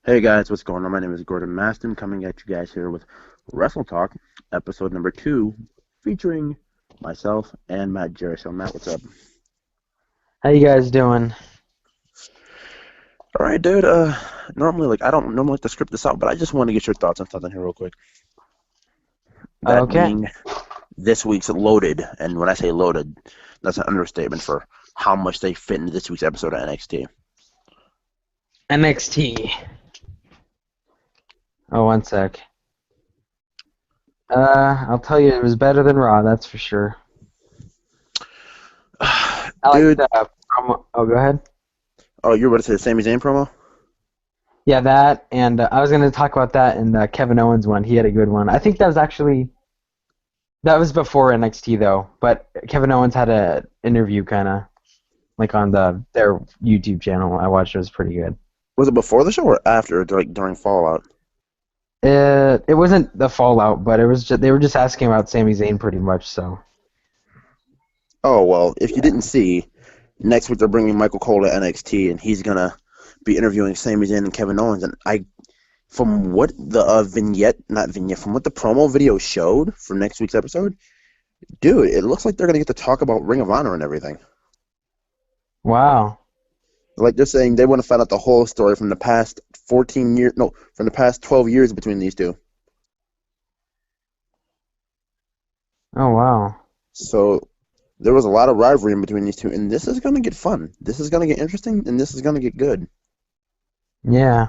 Hey guys, what's going on? My name is Gordon Maston, coming at you guys here with Wrestle Talk, episode number 2, featuring myself and Matt Jerry. So Matt, what's up? How you guys doing? All right, dude. Normally, I don't normally like to script this out, but I just want to get your thoughts on something here real quick. That Okay. being this week's loaded, and when I say loaded, that's an understatement for how much they fit into this week's episode of NXT. NXT. Oh, one sec. I'll tell you, it was better than Raw, that's for sure. I like Dude, the promo. Oh, go ahead. oh, you're about to say the Sami Zayn promo? Yeah, that, and I was gonna talk about that in Kevin Owens one. He had a good one. I think that was before NXT though. But Kevin Owens had a interview kind of like on their YouTube channel. I watched it. It was pretty good. Was it before the show or after, like during Fallout? It wasn't the Fallout, but it was just they were just asking about Sami Zayn pretty much. So Oh, well, if you didn't see, next week they're bringing Michael Cole to NXT, and he's gonna be interviewing Sami Zayn and Kevin Owens. And from what the not vignette, from what the promo video showed for next week's episode, dude, it looks like they're gonna get to talk about Ring of Honor and everything. wow. Like they're saying they want to find out the whole story from the past 14 years, no, from the past 12 years between these two. Oh wow. So there was a lot of rivalry in between these two, and this is gonna get fun. This is gonna get interesting, and this is gonna get good. Yeah.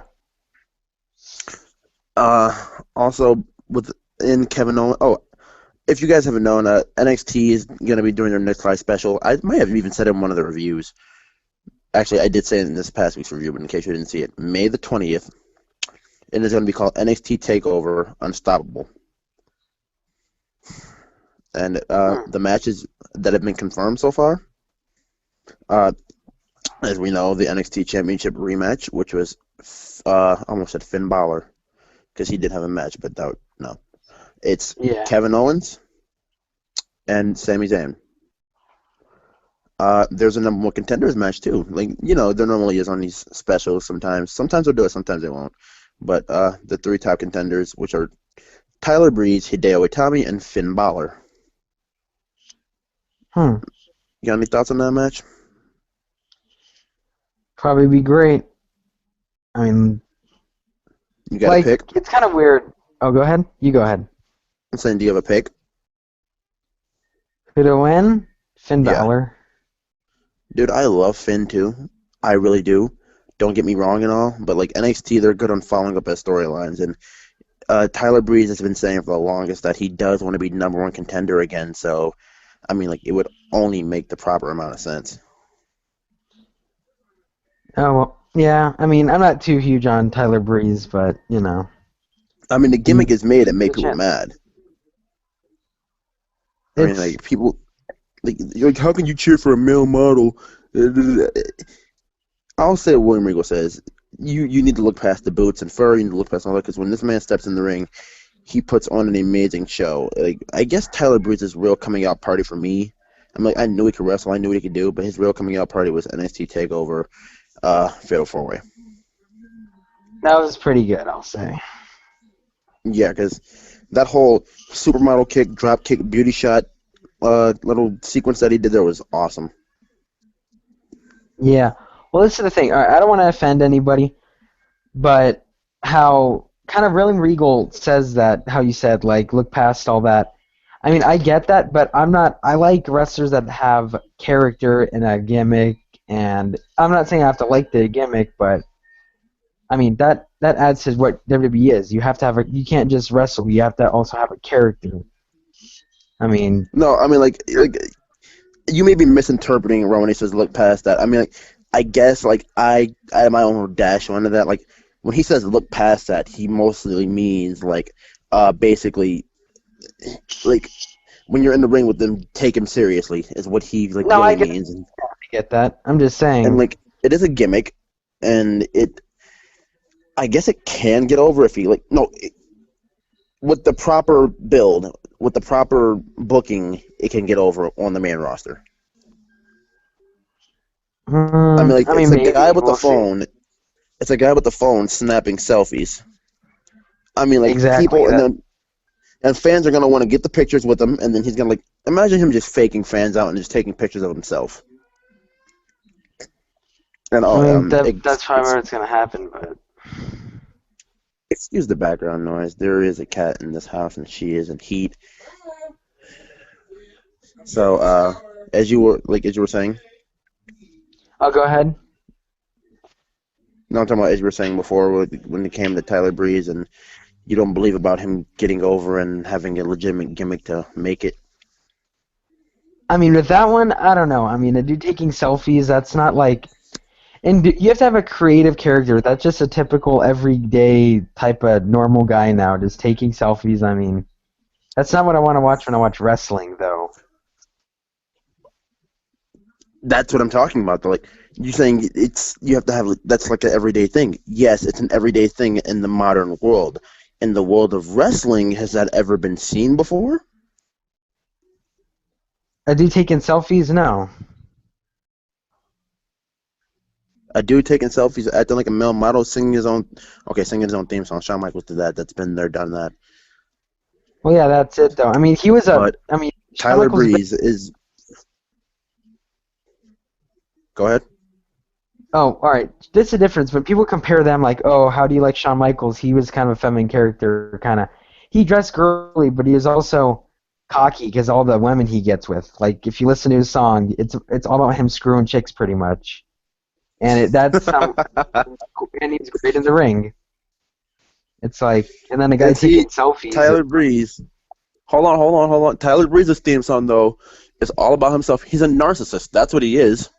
Also within Kevin Owens. Oh, if you guys haven't known, NXT is gonna be doing their Nick Fly special. I might have even said it in one of the reviews. Actually, I did say it in this past week's review, but in case you didn't see it, May the 20th, it is gonna be called NXT Takeover Unstoppable, and Hmm. the matches that have been confirmed so far, uh, as we know, the NXT Championship rematch, which was almost said Finn Balor because he did have a match, but no. It's Yeah. Kevin Owens and Sami Zayn. There's a number one contenders match too. Like there normally is on these specials sometimes. Sometimes they'll do it, sometimes they won't. But the three top contenders, which are Tyler Breeze, Hideo Itami, and Finn Balor. Hmm. You got any thoughts on that match? Probably be great. I mean, You got a like, pick? it's kind of weird. Oh, go ahead. You go ahead. I'm saying, do you have a pick? Who to win? Finn Yeah, Balor. dude, I love Finn too. I really do. Don't get me wrong and all, but like NXT, they're good on following up their storylines, and Tyler Breeze has been saying for the longest that he does want to be number one contender again. So, I mean, like, it would only make the proper amount of sense. Oh, well, yeah. I mean, I'm not too huge on Tyler Breeze, but I mean, the gimmick he's is made to make the people champ. mad. I mean, It's like, people, like, you're like, how can you cheer for a male model? I'll say what William Regal says. You need to look past the boots and fur. You need to look past all that because when this man steps in the ring, he puts on an amazing show. Like I guess Tyler Breeze's real coming out party for me. I'm like I knew he could wrestle, I knew what he could do, but his real coming out party was NXT Takeover, Fatal 4-Way. that was pretty good, I'll say. Yeah, because that whole supermodel kick, drop kick, beauty shot, little sequence that he did there was awesome. Yeah. Well, this is the thing. All right, I don't want to offend anybody, but how kind of William Regal says that, how you said, like, look past all that. I mean, I get that, but I'm not. I like wrestlers that have character and a gimmick, and I'm not saying I have to like the gimmick, but I mean that adds to what WWE is. You have to have a. You can't just wrestle. You have to also have a character. I mean, No, I mean like you may be misinterpreting Ron when he says look past that. I mean, like, I guess like I have my own little dash onto that. Like when he says look past that, he mostly means like basically like when you're in the ring with them, take him seriously is what he like no, really means. I get that. I'm just And saying. like it is a gimmick, and I guess it can get over if he like no with the proper build, with the proper booking, it can get over on the main roster. I mean, like I it's mean, a guy maybe with the we'll see. phone. It's a guy with the phone snapping selfies. I mean, like Exactly. people, and fans are gonna want to get the pictures with him, and then he's gonna like imagine him just faking fans out and just taking pictures of himself. And I mean, that's probably it's where it's gonna happen, but excuse the background noise. There is a cat in this house, and she is in heat. So, as you were saying, I'll go ahead. no, I'm talking about as you were saying before, when it came to Tyler Breeze, and you don't believe about him getting over and having a legitimate gimmick to make it. I mean, with that one, I don't know. I mean, a dude taking selfies, that's not like. And you have to have a creative character. That's just a typical everyday type of normal guy now, just taking selfies. I mean, that's not what I want to watch when I watch wrestling, though. That's what I'm talking about. Though. Like you saying, it's you have to have that's like an everyday thing. Yes, it's an everyday thing in the modern world. In the world of wrestling, has that ever been seen before? A dude taking selfies? No. A dude taking selfies, acting like a male model, singing his own theme song. Shawn Michaels did that. That's been there, done that. Well, yeah, that's it, though. I mean, he was a. But I mean, Shawn Tyler Michaels. Breeze is. Go ahead. Oh, all right. There's a difference. When people compare them, like, oh, how do you like Shawn Michaels? He was kind of a feminine character, kind of. He dressed girly, but he was also cocky because all the women he gets with. Like, if you listen to his song, it's all about him screwing chicks, pretty much. And that's and he's great in the ring. It's like, and then the guy And taking see, selfies. Tyler Breeze. Hold on. Tyler Breeze's theme song though is all about himself. He's a narcissist. That's what he is.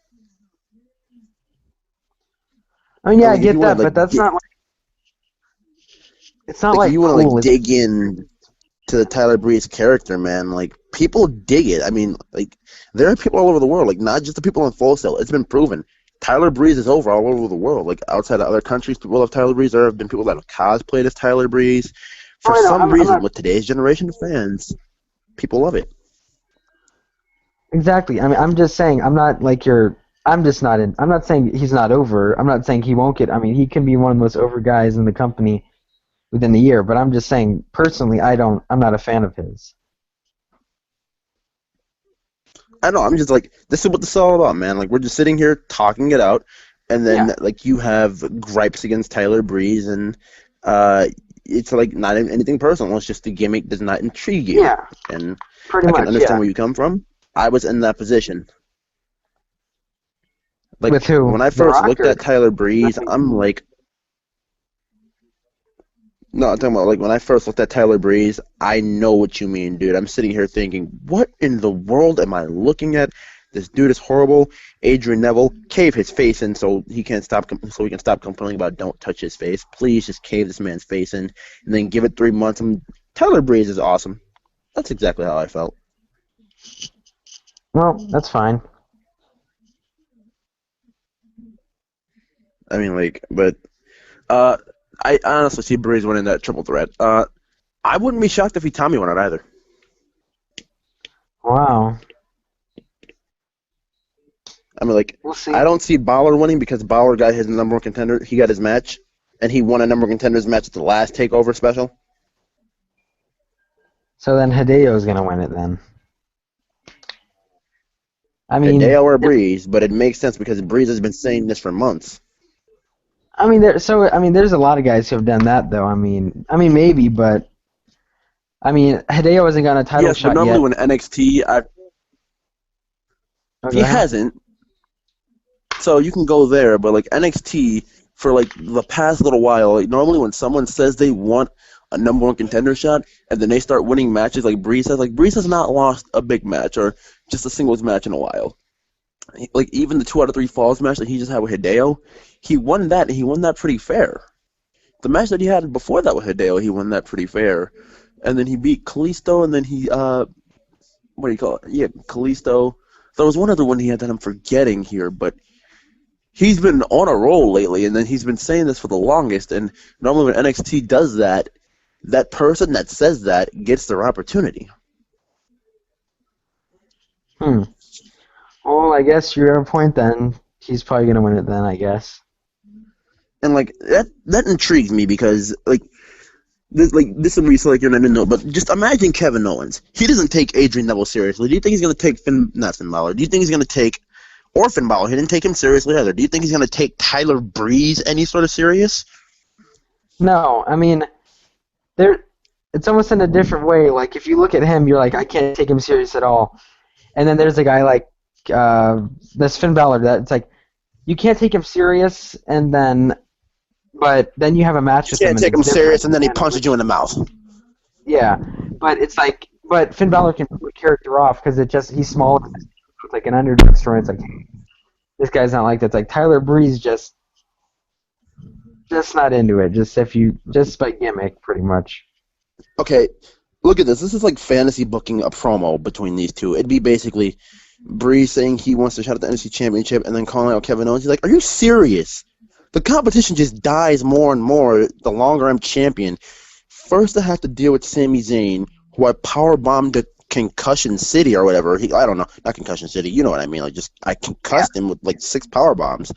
I mean, I yeah, I mean, if you get want that, to but that's not like it's not like if like you want to cool. dig in to the Tyler Breeze character, man, like people dig it. I mean, like there are people all over the world, like not just the people in Full Sail. It's been proven. Tyler Breeze is over all over the world. Like outside of other countries, people love Tyler Breeze. There have been people that have cosplayed as Tyler Breeze. Oh, For I know. some I'm reason, not with today's generation of fans, people love it. exactly. I mean, I'm just saying. I'm not like you're. I'm just not in. I'm not saying he's not over. I'm not saying he won't get. I mean, he can be one of the most over guys in the company within the year. But I'm just saying, personally, I don't. I'm not a fan of his. I know. I'm just like, this is what this is all about, man. Like, we're just sitting here talking it out, and Yeah. then like you have gripes against Tyler Breeze, and uh, it's like not anything personal. It's just the gimmick does not intrigue you, Yeah. and Pretty I can much. understand Yeah. where you come from. I was in that position. With Like who? when I The first Rock looked or? at Tyler Breeze, I'm like, no, I'm talking about like when I first looked at Tyler Breeze, I know what you mean, dude. I'm sitting here thinking, what in the world am I looking at? This dude is horrible. Adrian Neville, cave his face in so he can't stop, so he can stop complaining about don't touch his face. Please just cave this man's face in, and then give it 3 months. Tyler Breeze is awesome. That's exactly how I felt. Well, that's fine. I mean, like, but uh, I honestly see Breeze winning that triple threat. I wouldn't be shocked if he Tommy won it either. Wow. I mean, like, We'll see. I don't see Balor winning because Balor got his number one contender. He got his match, and he won a number one contenders match at the last Takeover special. So then Hideo's gonna win it then. I mean, Hideo or Breeze, but it makes sense because Breeze has been saying this for months. there's a lot of guys who have done that though. I mean maybe, but I mean Hideo hasn't gotten a title Yes, but shot normally yet. when NXT, Oh, go he ahead. hasn't. So you can go there, but like NXT for like the past little while, like normally when someone says they want a number one contender shot and then they start winning matches like Breeze has not lost a big match or just a singles match in a while. Like even the 2 out of 3 falls match that he just had with Hideo, he won that and he won that pretty fair. The match that he had before that with Hideo, he won that pretty fair. And then he beat Kalisto and then he what do you call it? Yeah, Kalisto. There was one other one he had that I'm forgetting here, but he's been on a roll lately, and then he's been saying this for the longest. And normally when NXT does that, that person that says that gets their opportunity. Hmm. Well, I guess you have a point then. He's probably gonna win it then, I guess. And like that intrigues me because this is where you feel like you're not in know, but just imagine Kevin Owens. He doesn't take Adrian Neville seriously. Do you think he's going to take not Finn Balor? Do you think he's going to take or Finn Balor? He didn't take him seriously either. Do you think he's going to take Tyler Breeze any sort of serious? No, I mean, there. It's almost in a different way. Like if you look at him, you're like, I can't take him serious at all. And then there's a guy like this Finn Balor that it's like you can't take him serious, and then but then you have a match You with him can't and take it's him serious, different. and then he punches you in the mouth. Yeah, but it's like, but Finn Balor can put character off because it just he's smaller. It's like an underdog story. It's like this guy's not like that. It's like Tyler Breeze just not into it. Just by gimmick, pretty much. Okay, look at this. This is like fantasy booking a promo between these two. It'd be basically Breeze saying he wants to shot at the NFC Championship, and then calling out Kevin Owens. He's like, "Are you serious? The competition just dies more and more the longer I'm champion. First, I have to deal with Sami Zayn, who I powerbombed to Concussion City or whatever. I don't know, not Concussion City. You know what I mean? Like, just I concussed him with like 6 power bombs,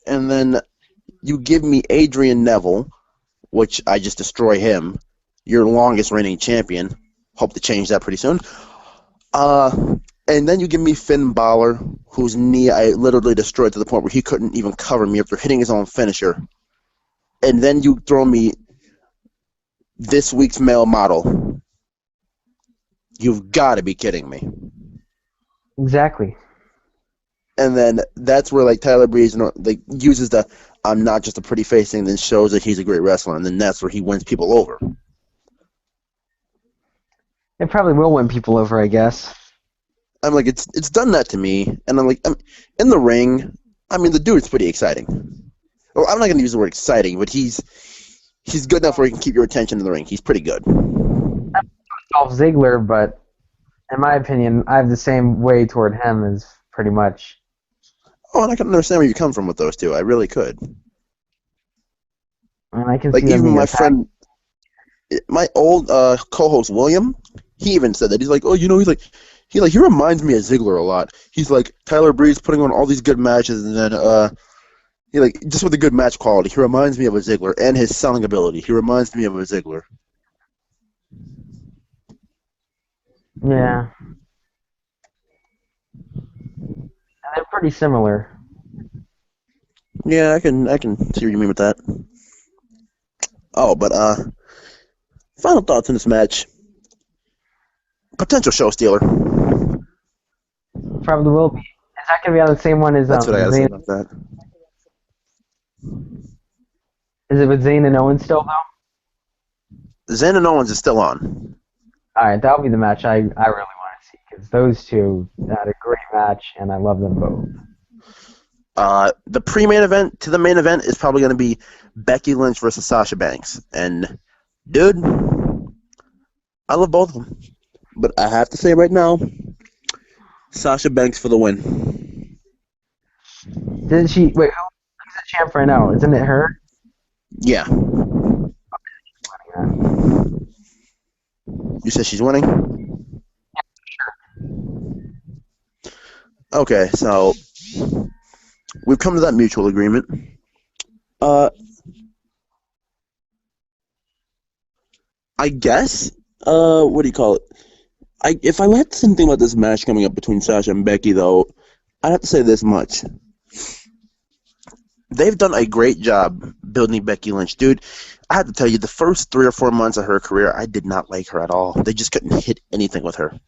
and then you give me Adrian Neville, which I just destroy him. Your longest reigning champion. Hope to change that pretty soon. And then you give me Finn Balor, whose knee I literally destroyed to the point where he couldn't even cover me after hitting his own finisher. And then you throw me this week's male model. You've got to be kidding me. Exactly. And then that's where like Tyler Breeze like uses the "I'm not just a pretty face" thing, then shows that he's a great wrestler, and then that's where he wins people over. It probably will win people over, I guess. I'm like, it's done that to me, and I'm like, in the ring. I mean, the dude's pretty exciting. Well, I'm not going to use the word exciting, but he's good enough where he can keep your attention in the ring. He's pretty good. Dolph Ziggler, but in my opinion, I have the same way toward him as pretty much. Oh, and I can understand where you come from with those two. I really could. And I can Like see them even being my attacked. friend, my old co-host William, he even said that. He's like, oh, he reminds me of Ziggler a lot. He's like Tyler Breeze putting on all these good matches, and then he like just with the good match quality. He reminds me of a Ziggler and his selling ability. He reminds me of a Ziggler. Yeah, and they're pretty similar. Yeah, I can see what you mean with that. Oh, but final thoughts on this match. Potential show stealer. Probably will be. Is that gonna be on the same one as That's what I gotta say Zayn? about that. Is it with Zayn and Owens still though? Zayn and Owens is still on. All right, that'll be the match I really want to see because those two had a great match and I love them both. The pre-main event to the main event is probably going to be Becky Lynch versus Sasha Banks. And, dude, I love both of them. But I have to say right now, Sasha Banks for the win. Didn't she? Wait, who's the champ right now? Isn't it her? Yeah. You said she's winning? Okay, so we've come to that mutual agreement. I guess, what do you call it? If I had to think about this match coming up between Sasha and Becky, though, I'd have to say this much. They've done a great job building Becky Lynch. Dude, I have to tell you, the first 3 or 4 months of her career, I did not like her at all. They just couldn't hit anything with her.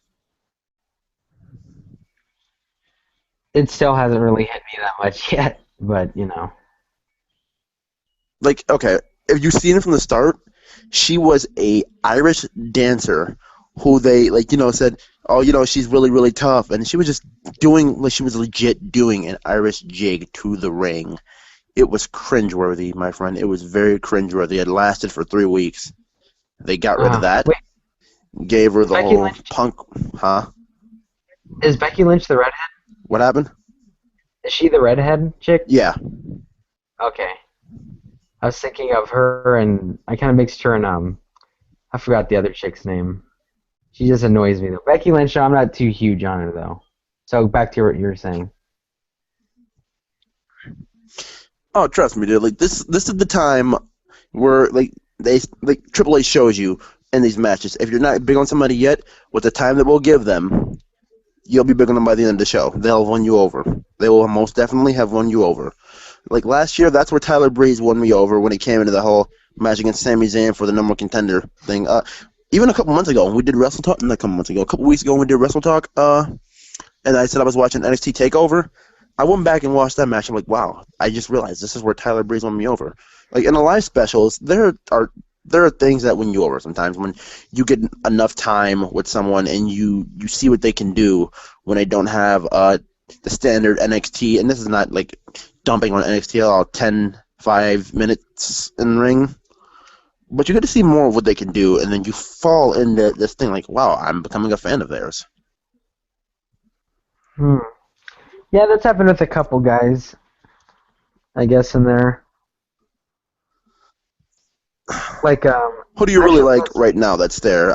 It still hasn't really hit me that much yet, but you know. Like, okay, if you've seen it from the start, she was a Irish dancer who they, like, said, oh, she's really, really tough. And she was just doing, like, she was legit doing an Irish jig to the ring. It was cringeworthy, my friend. It was very cringeworthy. It lasted for 3 weeks. They got rid of that. Wait, Gave her the Becky whole Lynch, punk, huh? is Becky Lynch the redhead? What happened? Is she the redhead chick? Yeah. Okay. I was thinking of her, and I kind of mixed her and I forgot the other chick's name. She just annoys me though. Becky Lynch, I'm not too huge on her though. So back to what you were saying. Oh, trust me, dude. Like this is the time where like Triple H shows you in these matches. If you're not big on somebody yet, with the time that we'll give them, you'll be big on them by the end of the show. They'll have won you over. They will most definitely have won you over. Like last year, that's where Tyler Breeze won me over when he came into the whole match against Sami Zayn for the number one contender thing. Even a couple months ago, when we did Wrestle Talk. Not a couple months ago, a couple weeks ago, when we did Wrestle Talk. And I said I was watching NXT Takeover. I went back and watched that match. I'm like, wow! I just realized this is where Tyler Breeze won me over. Like in the live specials, there are things that win you over sometimes when you get enough time with someone and you see what they can do when they don't have the standard NXT. And this is not like dumping on NXT at all, 5 minutes in the ring. But you get to see more of what they can do, and then you fall into this thing like, wow, I'm becoming a fan of theirs. Hmm. Yeah, that's happened with a couple guys, I guess, in there. Like, Who do you really actually, like right now that's there?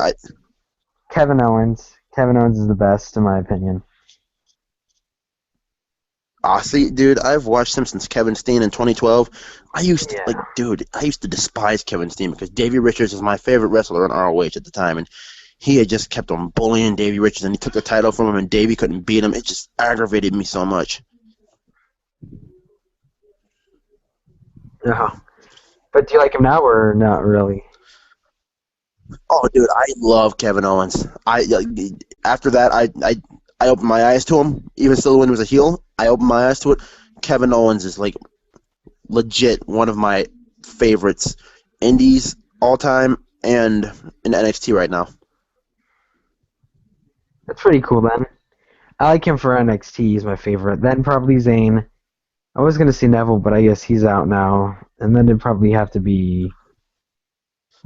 Kevin Owens. Kevin Owens is the best, in my opinion. See, dude, I've watched him since Kevin Steen in 2012. Yeah. I used to despise Kevin Steen because Davey Richards was my favorite wrestler in ROH at the time, and he had just kept on bullying Davey Richards, and he took the title from him, and Davey couldn't beat him. It just aggravated me so much. Yeah. But do you like him now or not really? Oh, dude, I love Kevin Owens. After that, I opened my eyes to him. Even still, when he was a heel, I opened my eyes to it. Kevin Owens is like legit one of my favorites, indies all time, and in NXT right now. That's pretty cool then. I like him for NXT. He's my favorite. Then probably Zayn. I was gonna say Neville, but I guess he's out now. And then it'd probably have to be.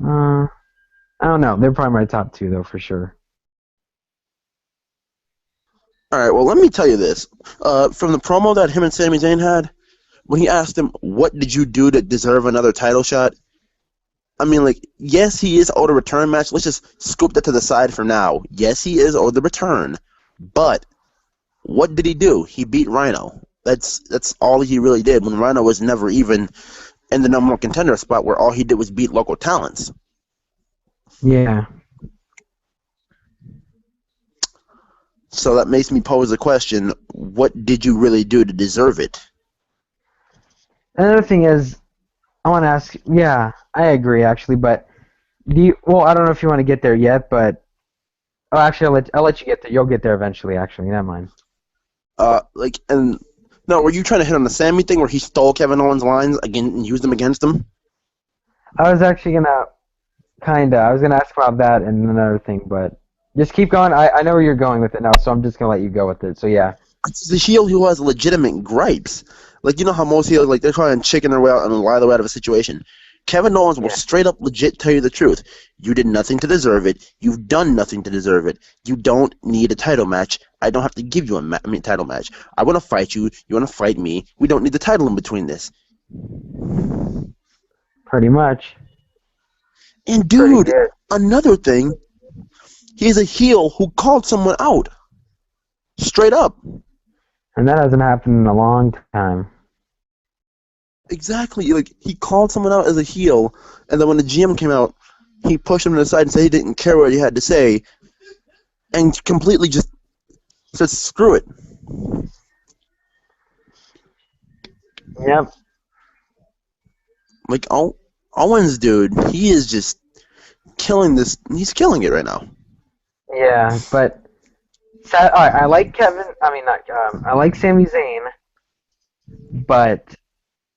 Uh, I don't know. They're probably my top two though for sure. All right, well, let me tell you this. From the promo that him and Sami Zayn had, when he asked him, "What did you do to deserve another title shot?" I mean, like, yes, he is owed a return match. Let's just scoop that to the side for now. Yes, he is owed the return, but what did he do? He beat Rhino. That's all he really did. When Rhino was never even in the number one contender spot, where all he did was beat local talents. Yeah. So that makes me pose the question: what did you really do to deserve it? Another thing is, I want to ask. Yeah, I agree actually, but do you? Well, I don't know if you want to get there yet, but oh, actually, I'll let you get there. You'll get there eventually. Actually, never mind. And no, were you trying to hit on the Sammy thing where he stole Kevin Owens' lines again and used them against him? I was actually gonna kinda. I was gonna ask about that and another thing, but just keep going. I know where you're going with it now, so I'm just gonna let you go with it. So yeah. It's the heel who has legitimate gripes. Like, you know how most heels, like, they're trying to chicken their way out and lie their way out of a situation. Kevin Owens will Yeah. straight up legit tell you the truth. You did nothing to deserve it. You've done nothing to deserve it. You don't need a title match. I don't have to give you title match. I want to fight you. You want to fight me. We don't need the title in between this. Pretty much. And Pretty dude, good. another thing, he's a heel who called someone out. Straight up. And that hasn't happened in a long time. Exactly. Like, he called someone out as a heel, and then when the GM came out, he pushed him to the side and said he didn't care what he had to say, and completely just said, screw it. Yep. Like, Owens, dude, he is just killing this. He's killing it right now. Yeah, but alright, I like Kevin. I mean, not. I like Sami Zayn, but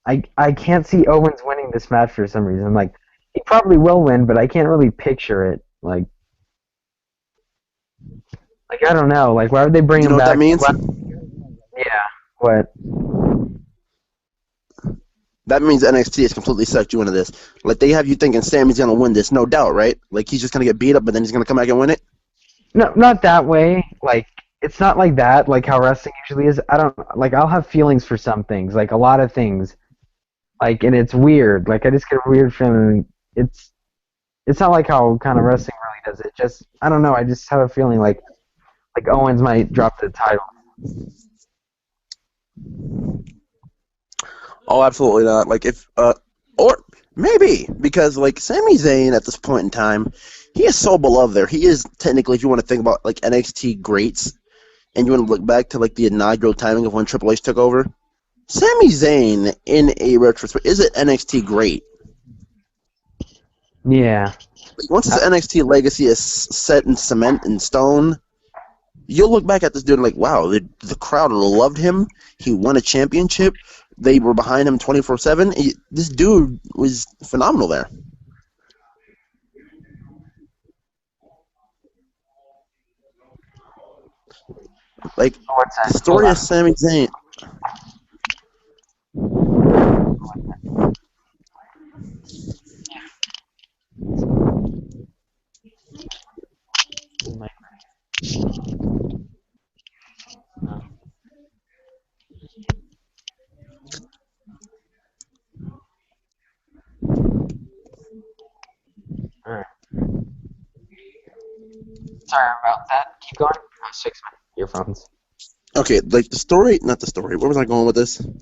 I can't see Owens winning this match for some reason. Like he probably will win, but I can't really picture it. Like I don't know. Like why would they bring You him know what that back? means? Yeah. What? That means NXT has completely sucked you into this. Like, they have you thinking Sammy's going to win this, no doubt, right? Like, he's just going to get beat up, but then he's going to come back and win it? No, not that way. Like it's not like that. Like how wrestling usually is. I don't like. I'll have feelings for some things. Like a lot of things. Like and it's weird. Like I just get a weird feeling. It's not like how kind of wrestling really does it. Just I don't know. I just have a feeling like Owens might drop the title. Oh, absolutely not. Like if or maybe because like Sami Zayn at this point in time, he is so beloved there. He is technically, if you want to think about like NXT greats, and you want to look back to like the inaugural timing of when Triple H took over, Sami Zayn in a retrospect is an NXT great. Yeah. Like, once his Uh, NXT legacy is set in cement and stone, you'll look back at this dude like, wow, the crowd loved him. He won a championship. They were behind him 24/7. This dude was phenomenal there. Like one the sec. Hold story of on. Sami Zayn. All right. Sorry about that. Keep going. I'll fix my earphones. Okay, like the story, not the story. Where was I going with this? Here's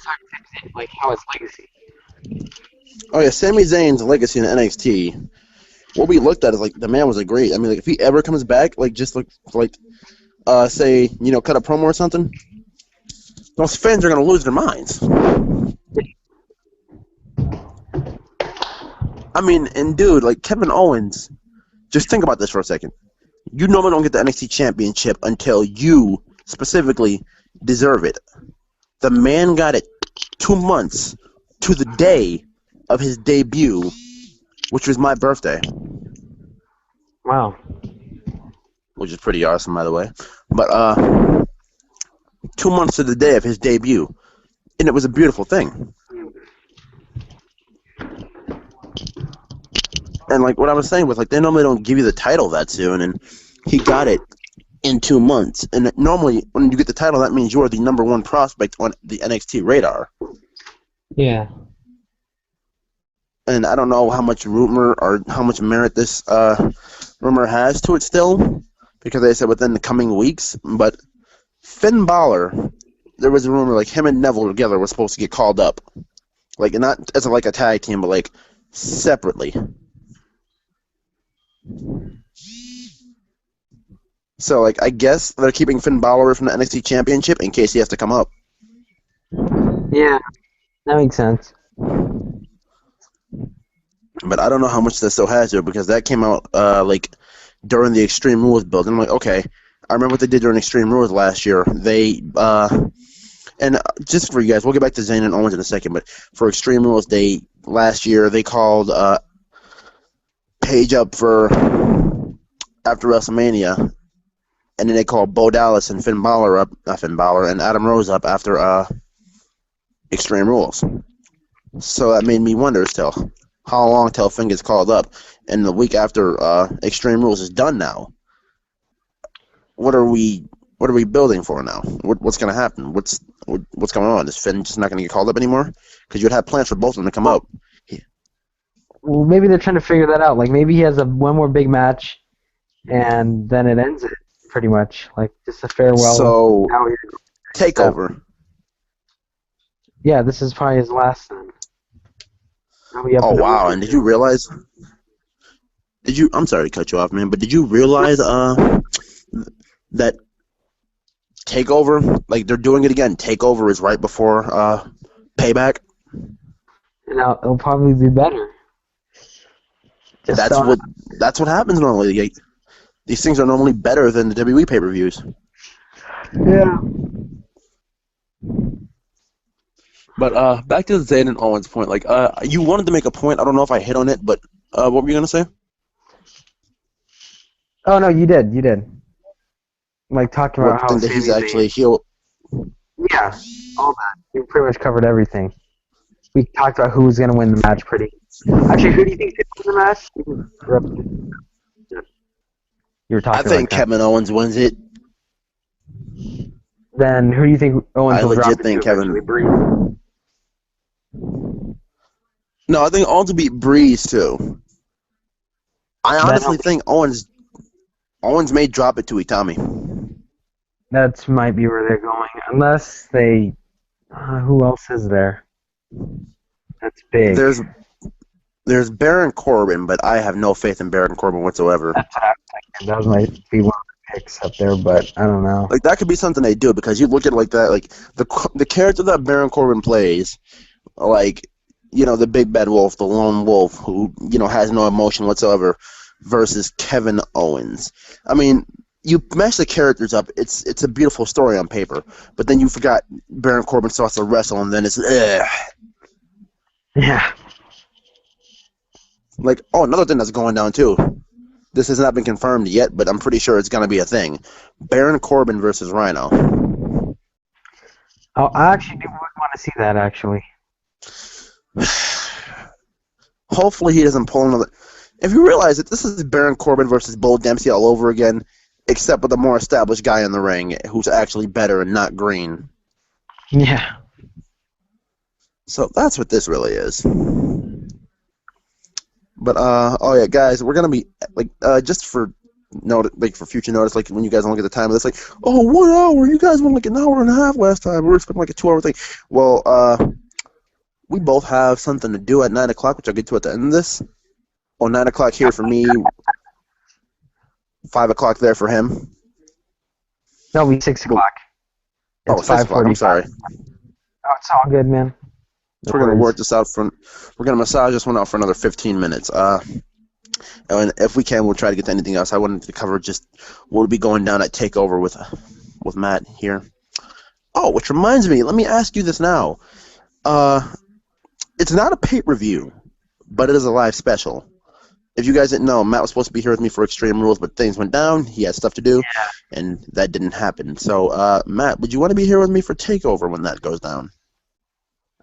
how to fix it, like how it's legacy. Oh yeah, Sami Zayn's legacy in NXT. What we looked at is like the man was a great. I mean, like if he ever comes back, like just like say cut a promo or something, those fans are gonna lose their minds. I mean, and dude, like Kevin Owens, just think about this for a second. You normally don't get the NXT Championship until you specifically deserve it. The man got it 2 months to the day of his debut, which was my birthday, Wow. which is pretty awesome, by the way. But 2 months to the day of his debut, and it was a beautiful thing. And like what I was saying was like they normally don't give you the title that soon, and he got it in 2 months. And normally when you get the title, that means you are the number one prospect on the NXT radar. Yeah. And I don't know how much rumor or how much merit this rumor has to it still, because they said within the coming weeks. But Finn Balor, there was a rumor like him and Neville together were supposed to get called up, like not as like a tag team, but like separately. So like I guess they're keeping Finn Balor from the NXT Championship in case he has to come up. Yeah. That makes sense. But I don't know how much that still has to it because that came out like during the Extreme Rules build. And I'm like, okay, I remember what they did during Extreme Rules last year. They and just for you guys, we'll get back to Zayn and Owens in a second. But for Extreme Rules, they last year they called Paige up for after WrestleMania, and then they called Bo Dallas and Finn Balor up, not Finn Balor, and Adam Rose up after Extreme Rules. So that made me wonder still how long till Finn gets called up. And the week after Extreme Rules is done now, what are we building for now? What's going to happen? What's going on? Is Finn just not going to get called up anymore? Because you'd have plans for both of them to come Well, up. well, maybe they're trying to figure that out. Like maybe he has one more big match, and then it ends it pretty much, like just a farewell. So Now you're step. Takeover. Yeah, this is probably his last then. He'll be up Oh in the wow! movie And did you soon. realize? Did you? I'm sorry to cut you off, man, but did you realize that Takeover, like they're doing it again? Takeover is right before Payback. And now it'll probably be better. Just That's don't. what that's what happens normally. These things are normally better than the WWE pay-per-views. Yeah. But back to the Zayn and Owens point. Like you wanted to make a point. I don't know if I hit on it, but what were you gonna say? Oh no, you did. You did. Like talking What about you how think that he's Sami actually Zayn. a heel? Yeah, all that. You pretty much covered everything. We talked about who was gonna win the match. Pretty. Actually, who do you think did win the match? You were I talking like think that. Kevin Owens wins it. Then who do you think Owens I will drop legit it to think eventually? Kevin. Breeze. No, I think Owens will beat Breeze too. I Then he'll honestly think Owens may drop it to Itami. That's might be where they're going, unless they Who else is there? That's big. There's there's Baron Corbin, but I have no faith in Baron Corbin whatsoever. That's what I was thinking. That might be one of the picks up there, but I don't know. Like that could be something they do because you look at it like that, like the character that Baron Corbin plays, like the big bad wolf, the lone wolf who has no emotion whatsoever, versus Kevin Owens. I mean, you mesh the characters up. It's a beautiful story on paper, but then you forgot Baron Corbin starts to wrestle, and then it's Yeah. like, oh, another thing that's going down too. This has not been confirmed yet, but I'm pretty sure it's going to be a thing. Baron Corbin versus Rhino. Oh, I actually do want to see that actually. Hopefully he doesn't pull another. If you realize that this is Baron Corbin versus Bull Dempsey all over again, except with a more established guy in the ring who's actually better and not green. Yeah. So that's what this really is. But oh yeah, guys, we're gonna be like just for like for future notice, like when you guys look at the time of this, like, oh, 1 hour, you guys went like an hour and a half last time. We were expecting like a 2 hour thing. Well, we both have something to do at 9 o'clock, which I'll get to at the end of this. Oh, 9 o'clock here for me, 5 o'clock there for him. That'll be 6 o'clock. Oh, It's 6 o'clock. I'm 5:45. sorry. Oh, it's all good, man. So we're gonna work this out for. We're gonna massage this one out for another 15 minutes. And if we can, we'll try to get to anything else. I wanted to cover just what will be going down at Takeover with Matt here. Oh, which reminds me, let me ask you this now. It's not a pay-per-view, but it is a live special. If you guys didn't know, Matt was supposed to be here with me for Extreme Rules, but things went down. He had stuff to do, and that didn't happen. So, Matt, would you want to be here with me for Takeover when that goes down?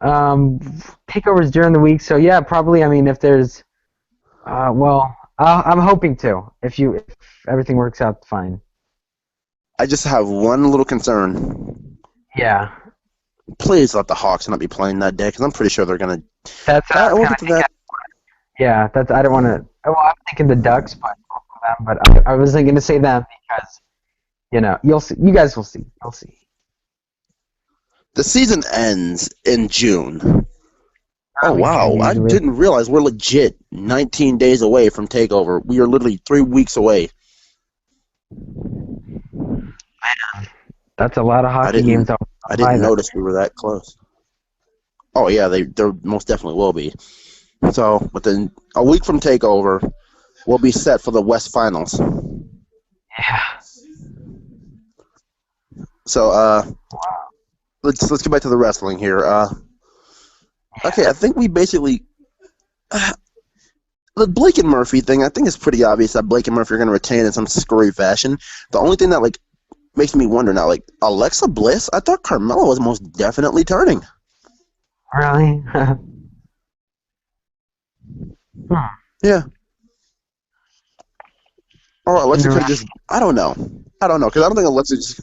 Takeovers during the week, so yeah, probably. I mean, if there's, well, I'm hoping to. If everything works out fine. I just have one little concern. Yeah. Please let the Hawks not be playing that day, because I'm pretty sure they're gonna. That's We'll get to that. Yeah, that's. I don't want to. Well, I'm thinking the Ducks, but I wasn't going to say them because you'll see. You guys will see. You'll see. The season ends in June. Oh, wow. I Usually. didn't realize we're legit 19 days away from TakeOver. We are literally 3 weeks away. That's a lot of hockey games. I didn't notice we were that close. Oh, yeah, there most definitely will be. So, within a week from TakeOver, we'll be set for the West Finals. Yeah. So, let's get back to the wrestling here. Okay, I think we basically the Blake and Murphy thing. I think it's pretty obvious that Blake and Murphy are going to retain in some screwy fashion. The only thing that makes me wonder now, Alexa Bliss. I thought Carmella was most definitely turning. Really? Yeah. Or Alexa could just. I don't know, because I don't think Alexa's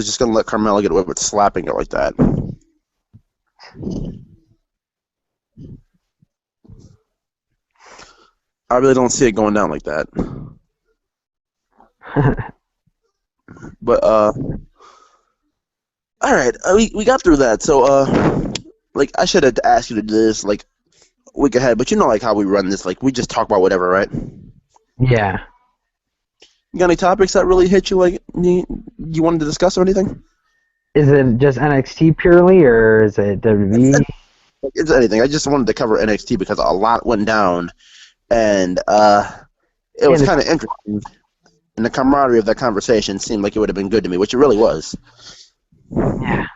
just going to let Carmella get away with slapping her like that. I really don't see it going down like that. But all right, we got through that. So I should have asked you to do this a week ahead, but how we run this, we just talk about whatever, right? Yeah. You got any topics that really hit you you wanted to discuss or anything? Is it just NXT purely, or is it WWE? It's anything. I just wanted to cover NXT because a lot went down, and it was kind of interesting. And the camaraderie of that conversation seemed like it would have been good to me, which it really was. Yeah.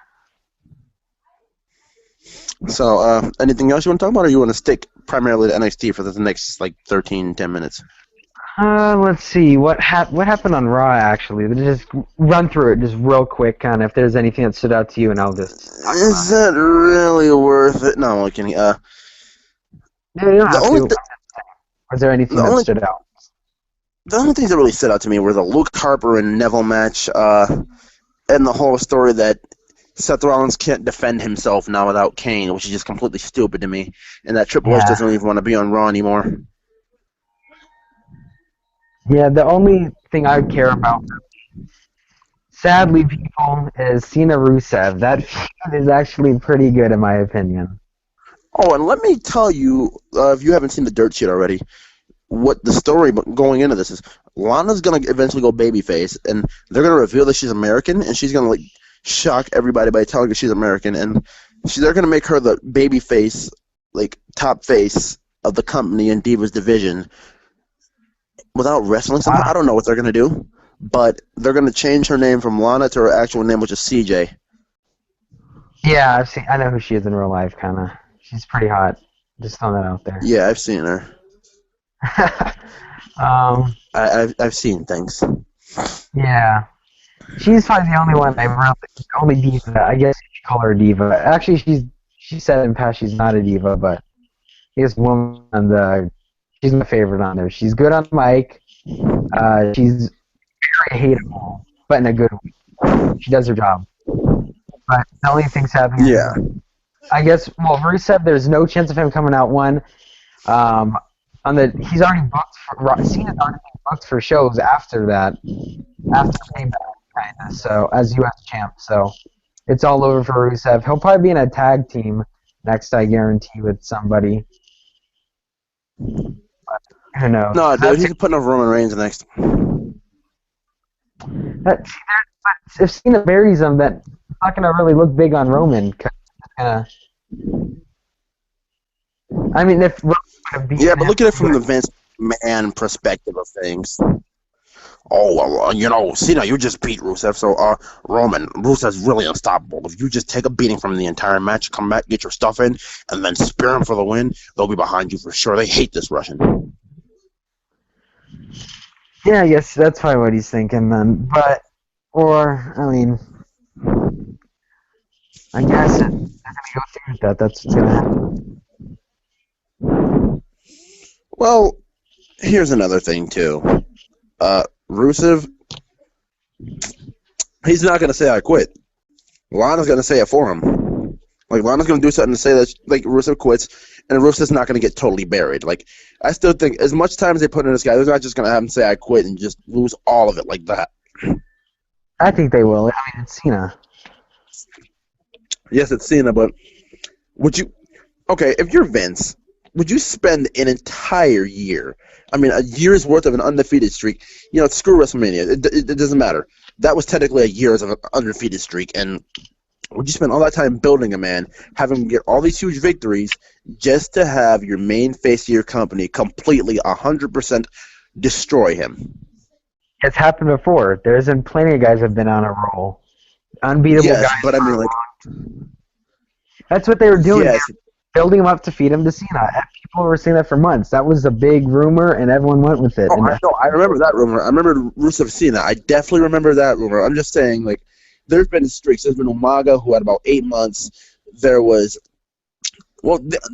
So, anything else you want to talk about, or you want to stick primarily to NXT for the next 13, 10 minutes? Let's see. What happened on Raw, actually? Just run through it just real quick, kind of, if there's anything that stood out to you, and I'll just... Is that really worth it? No, I'm only kidding. No, you don't have to. Was there anything that stood out? The only things that really stood out to me were the Luke Harper and Neville match, and the whole story that Seth Rollins can't defend himself now without Kane, which is just completely stupid to me, and that Triple H doesn't even want to be on Raw anymore. Yeah, the only thing I care about sadly, people, is Cena Rusev. That feud is actually pretty good in my opinion. Oh, and let me tell you, if you haven't seen the dirt sheet already, what the story going into this is. Lana's gonna eventually go babyface, and they're gonna reveal that she's American, and she's gonna like shock everybody by telling her she's American, and they're gonna make her the babyface, like top face of the company in Divas division without wrestling somehow. Wow. I don't know what they're gonna do, but they're gonna change her name from Lana to her actual name, which is CJ. Yeah, I've seen. I know who she is in real life. Kind of. She's pretty hot. Just throwing that out there. Yeah, I've seen her. um. I've seen things. Yeah. She's probably the only one I really, only diva. I guess you could call her a diva. Actually, she said in the past she's not a diva, but I guess woman she's my favorite on there. She's good on mic. She's very hateable, but in a good way. She does her job. But the only thing's happening. Yeah. I guess. Well, Rusev, there's no chance of him coming out one. He's already booked. Cena's already booked for shows after that. After Payback, kinda. So as U.S. champ, so it's all over for Rusev. He'll probably be in a tag team next, I guarantee, with somebody. But who knows? No, dude, he's putting over Roman Reigns next. But if Cena buries him, that's not gonna really look big on Roman. 'Cause it's gonna. I mean, if Roman would have beaten Yeah, but look at it from him, the Vince McMahon perspective of things. Oh, well, Cena, you just beat Rusev, so, Rusev's really unstoppable. If you just take a beating from the entire match, come back, get your stuff in, and then spear him for the win, they'll be behind you for sure. They hate this Russian. yeah, I guess that's probably what he's thinking then. I mean, I guess they're gonna go through with that. That's what's gonna happen. Well, here's another thing, too. Rusev, he's not going to say I quit. Lana's going to say it for him. Like, Lana's going to do something to say that, like, Rusev quits, and Rusev's not going to get totally buried. Like, I still think, as much time as they put in this guy, they're not just going to have him say I quit and just lose all of it like that. I think they will. I mean, it's Cena. Yes, it's Cena, but would you... Okay, if you're Vince, would you spend an entire year, a year's worth of an undefeated streak, screw WrestleMania, it doesn't matter. That was technically a year's of an undefeated streak, and would you spend all that time building a man, having him get all these huge victories, just to have your main face of your company completely 100% destroy him? It's happened before. There's been plenty of guys that have been on a roll. Unbeatable Yes, guys. but That's what they were doing. yes, Building him up to feed him to Cena. People were saying that for months. That was a big rumor, and everyone went with it. oh, I remember that rumor. I remember Rusev Cena. I definitely remember that rumor. I'm just saying, like, there's been streaks. There's been Umaga, who had about 8 months. There was,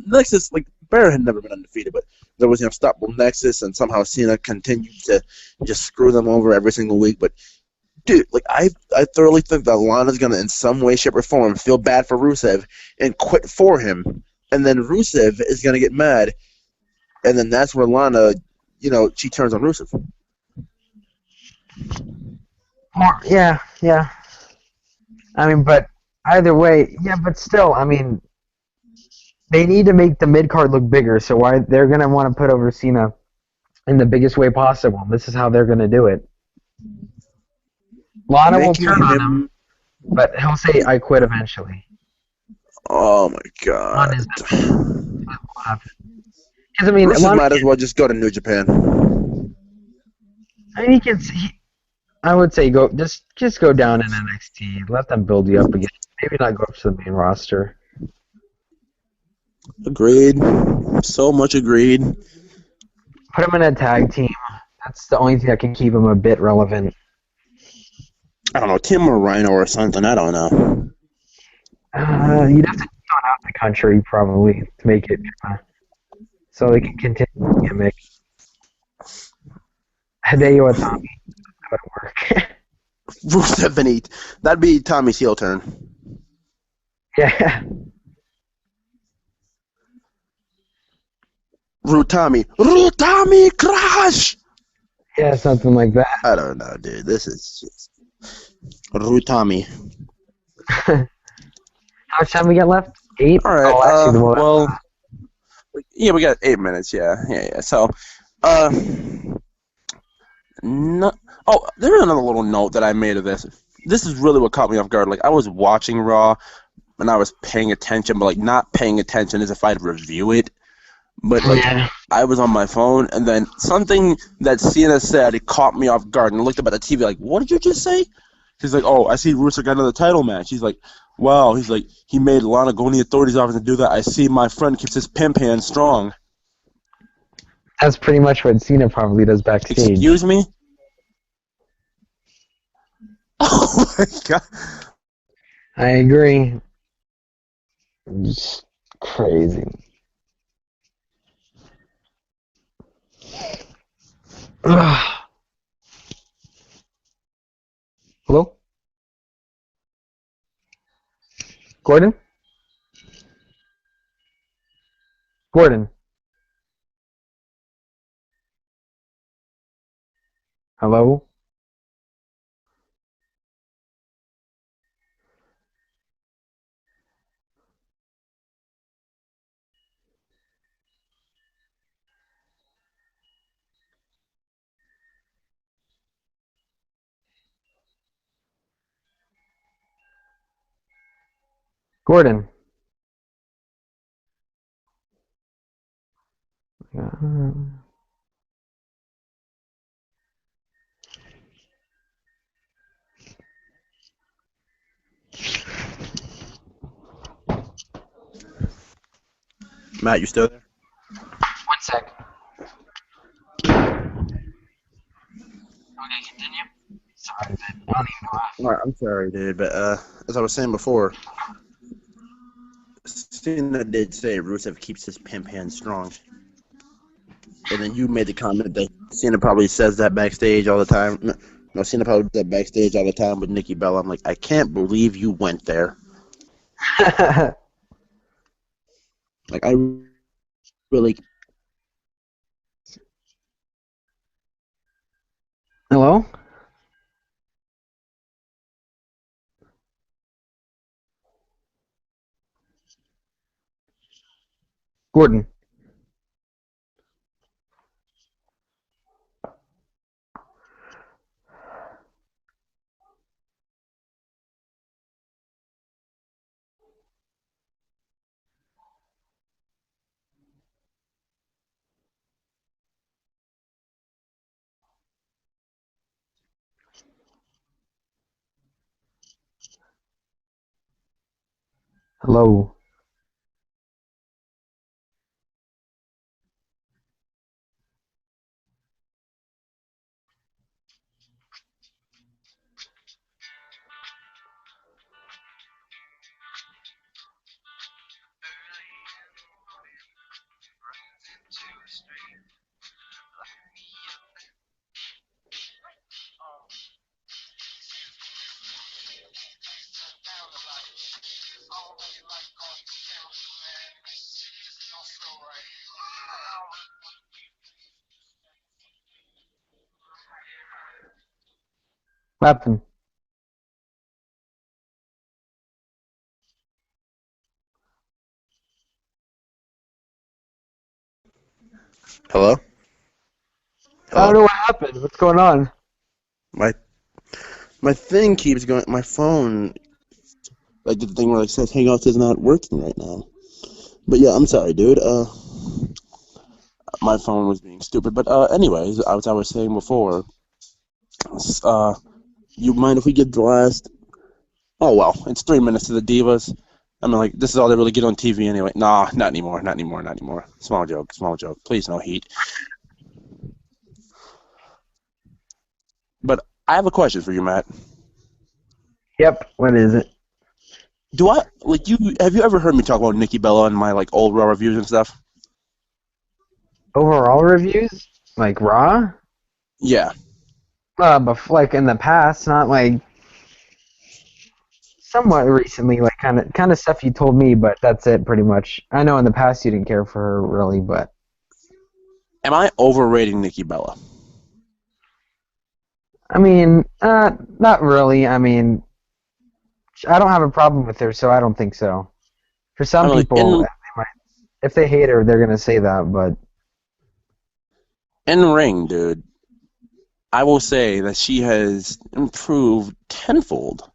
Nexus, like, Barrett had never been undefeated, but there was, Unstoppable Nexus, and somehow Cena continued to just screw them over every single week. But, dude, like, I thoroughly think that Lana's going to, in some way, shape, or form, feel bad for Rusev and quit for him. And then Rusev is going to get mad, and then that's where Lana, she turns on Rusev. Yeah. I mean, but either way, yeah, but still, I mean, they need to make the mid-card look bigger, so they're going to want to put over Cena in the biggest way possible. This is how they're going to do it. Lana will turn on him, but he'll say, I quit eventually. Oh, my God. Rusev might as well just go to New Japan. I mean, I would say just go down in NXT. Let them build you up again. Maybe not go up to the main roster. Agreed. So much agreed. Put him in a tag team. That's the only thing that can keep him a bit relevant. I don't know, Tim or Rhino or something. I don't know. You'd have to go out the country probably to make it so they can continue the gimmick. Hideo Itami. That would work. Rusev and Heat. That'd be Tommy's heel turn. Yeah. Rutami Crash! Yeah, something like that. I don't know, dude. This is just... Rutami. How much time we got left? 8? All right. Oh, actually, well, Well, yeah, we got 8 minutes. Yeah. So, uh, no. Oh, there's another little note that I made of this. This is really what caught me off guard. Like I was watching Raw and I was paying attention, but like not paying attention as if I'd review it. But like yeah. I was on my phone, and then something that Cena said it caught me off guard, and I looked up at the TV like, "What did you just say?" He's like, "Oh, I see Russo got another title match." He's like, "Wow." He's like, "He made Lana go in the authorities' office and do that. I see my friend keeps his pimp hand strong." That's pretty much what Cena probably does backstage. Excuse me? Oh my god! I agree. Just crazy. Hello? Gordon? Gordon? Hello? Gordon? Matt, you still there? One sec. Okay, continue. Sorry, but I don't even know All right, I'm sorry, dude, but as I was saying before, Cena did say Rusev keeps his pimp hand strong. And then you made the comment that Cena probably says that backstage all the time. No, Cena probably does that backstage all the time with Nikki Bella. I'm like, I can't believe you went there. half. Like, I really. Hello? Gordon? Hello? What happened? Hello? I don't Hello? know what happened. What's going on? My my thing keeps going. My phone, like the thing where it says Hangouts is not working right now. But yeah, I'm sorry, dude. My phone was being stupid. But anyways, as I was saying before, uh, you mind if we get the last? Oh well, it's 3 minutes to the Divas. I mean, like this is all they really get on TV anyway. Nah, not anymore, not anymore, not anymore. Small joke, small joke. Please no heat. But I have a question for you, Matt. Yep, what is it? Do I like you? Have you ever heard me talk about Nikki Bella and my like old Raw reviews and stuff? Overall reviews? Like Raw? Yeah. Like in the past, not like somewhat recently, like kind of stuff you told me, but that's it pretty much. I know in the past you didn't care for her really, but Am I overrating Nikki Bella? I mean, not really. I mean, I don't have a problem with her, so I don't think so. For I some mean, like people, if they hate her, they're gonna say that. But in ring, dude, I will say that she has improved tenfold.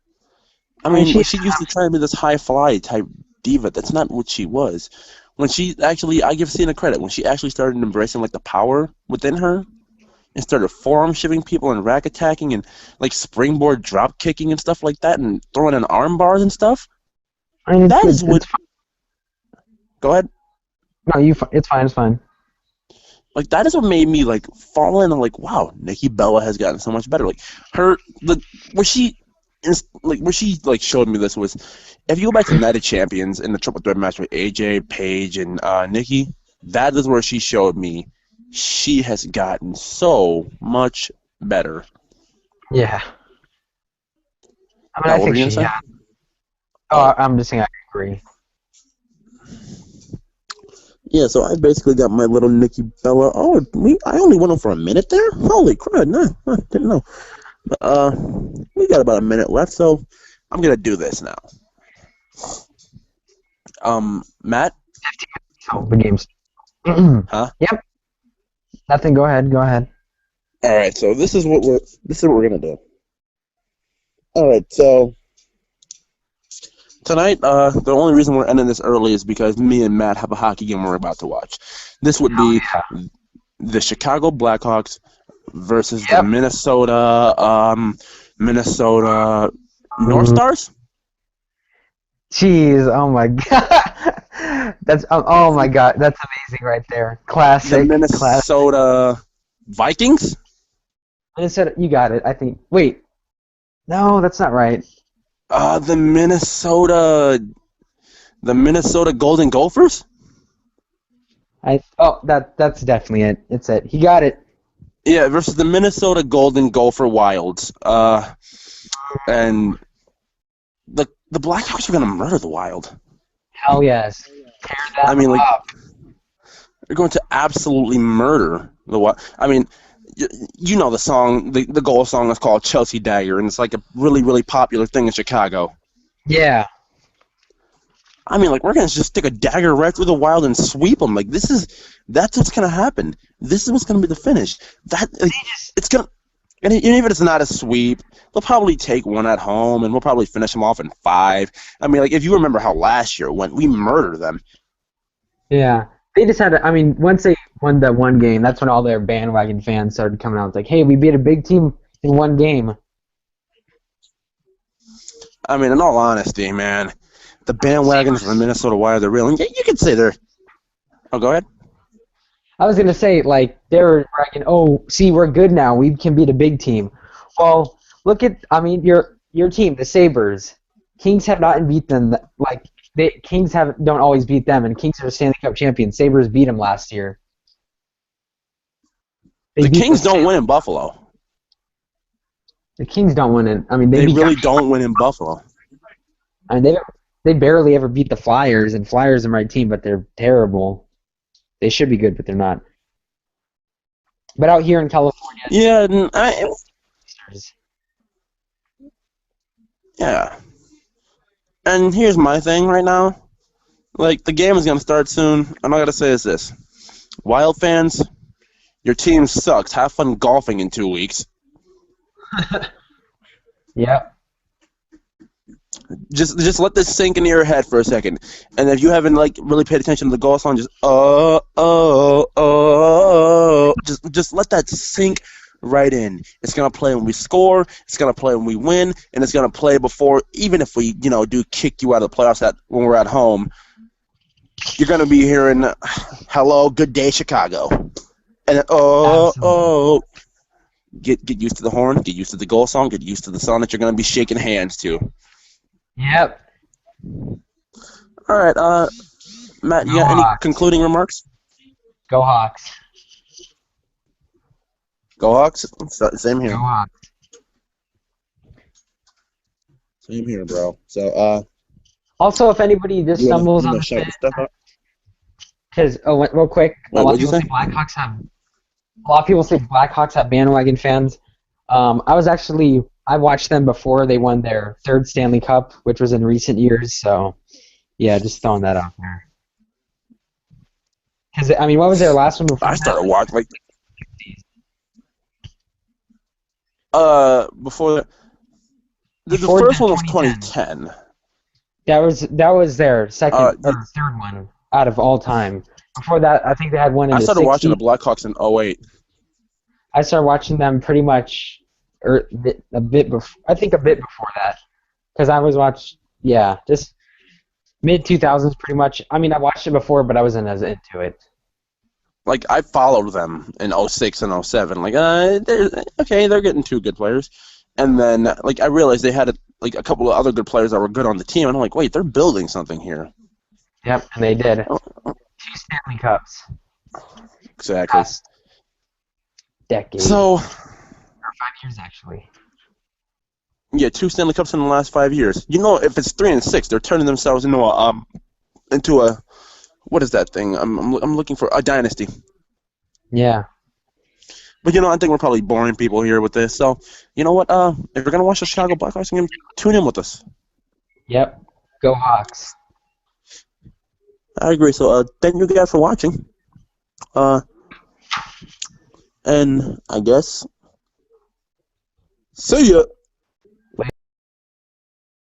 I I mean, mean, she like she used to try to be this high fly type diva. That's not what she was. When she actually, I give Cena credit. When she actually started embracing like the power within her and started forearm shivving people and rack attacking and like springboard drop kicking and stuff like that and throwing in arm bars and stuff. I mean, That is what. it's fine. Go ahead. No, it's fine. It's fine. Like that is what made me like fall in and like, wow, Nikki Bella has gotten so much better. Like her, the where she, where she like showed me this was, if you go back to Night of Champions in the triple threat match with AJ, Paige, and Nikki, that is where she showed me she has gotten so much better. Yeah. I mean, Now, I what were think you gonna she. say? Yeah. Oh, Oh, I'm just saying. I agree. yeah. So I basically got my little Nikki Bella. Oh, I only went on for a minute there. Holy crap! No, I didn't know. We got about a minute left, so I'm gonna do this now. Matt, So the game's. huh? Yep. Nothing. Go ahead. Go ahead. All right, so this is what we're gonna do. All right, so tonight, the only reason we're ending this early is because me and Matt have a hockey game we're about to watch. This would be the Chicago Blackhawks versus the Yep. Minnesota North Mm, Stars. Jeez. Oh my god. That's. Oh my god. That's amazing right there. The Classic. Classic. Minnesota Vikings. Instead, you got it. I think. Wait. No, that's not right. Uh, the Minnesota the Minnesota Golden Gophers. That's definitely it. It's it. He got it. Yeah, versus the Minnesota Golden Gopher Wilds. And the Blackhawks are gonna murder the Wild. Hell yes. Tear I them mean, like up. they're going to absolutely murder the Wild. I mean, you know the song, the goal song is called Chelsea Dagger, and it's like a really really popular thing in Chicago. Yeah. I mean, like we're gonna just stick a dagger right through the Wild and sweep them. Like that's what's gonna happen. This is what's gonna be the finish. It's gonna. And even if it's not a sweep, they'll probably take one at home, and we'll probably finish them off in 5. I mean, like if you remember how last year went, we murdered them. Yeah. They just had to, I mean, once they won that one game, that's when all their bandwagon fans started coming out. It's like, hey, we beat a big team in one game. I mean, in all honesty, man, the bandwagons for the Minnesota Wild are real. And you could say they're. Oh, go ahead. I was going to say, like, they were bragging, oh, see, we're good now. We can beat a big team. Well, look at, I mean, your team, the Sabres. Kings have not beaten them. Like, Kings don't always beat them, and Kings are Stanley Cup champions. Sabres beat them last year. The Kings don't win in Buffalo. The Kings don't win it. I mean, They really don't win in Buffalo. I mean, they barely ever beat the Flyers, and Flyers are my team, but they're terrible. They should be good, but they're not. But out here in California, Yeah, yeah. And here's my thing right now. Like, the game is going to start soon, and I got to say is this. Wild fans, your team sucks. Have fun golfing in 2 weeks. yeah. Just let this sink into your head for a second. And if you haven't, like, really paid attention to the goal song, just, just let that sink right in. It's going to play when we score, it's going to play when we win, and it's going to play before, even if we, do kick you out of the playoffs when we're at home. You're going to be hearing, hello, good day, Chicago. And get used to the horn, get used to the goal song, get used to the song that you're going to be shaking hands to. Yep. All right, Matt, you got any concluding remarks? Go Hawks. Go Hawks. Same here. Go Hawks. Same here, bro. So, also, if anybody just stumbles on shout the stuff out? because real quick, Wait, a lot what'd you say? of people say Blackhawks have bandwagon fans. I watched them before they won their third Stanley Cup, which was in recent years. So yeah, just throwing that out there. Because I mean, what was their last one before I that? started watching like before the Before the first one was 2010. 2010. That was their Uh, second or third one out of all time. Before that, I think they had one in I the started watching 60s. the Blackhawks in '08. I started watching them pretty much, or a bit before. I think a bit before that, because I was yeah, just mid 2000s pretty much. I mean, I watched it before, but I wasn't as into it. Like I followed them in '06 and '07. Like they're getting two good players, and then like I realized they had like a couple of other good players that were good on the team, and I'm like, wait, they're building something here. Yep, and they did Oh, two Stanley Cups exactly. last decade So or 5 years actually. yeah, two Stanley Cups in the last 5 years. You know, if it's 3 and 6, they're turning themselves into a what is that thing? I'm looking for a dynasty. Yeah. But I think we're probably boring people here with this. So you know what? If you're gonna watch the Chicago Blackhawks, you can tune in with us. Yep. Go Hawks. I agree. So thank you guys for watching. Uh, and I guess see ya.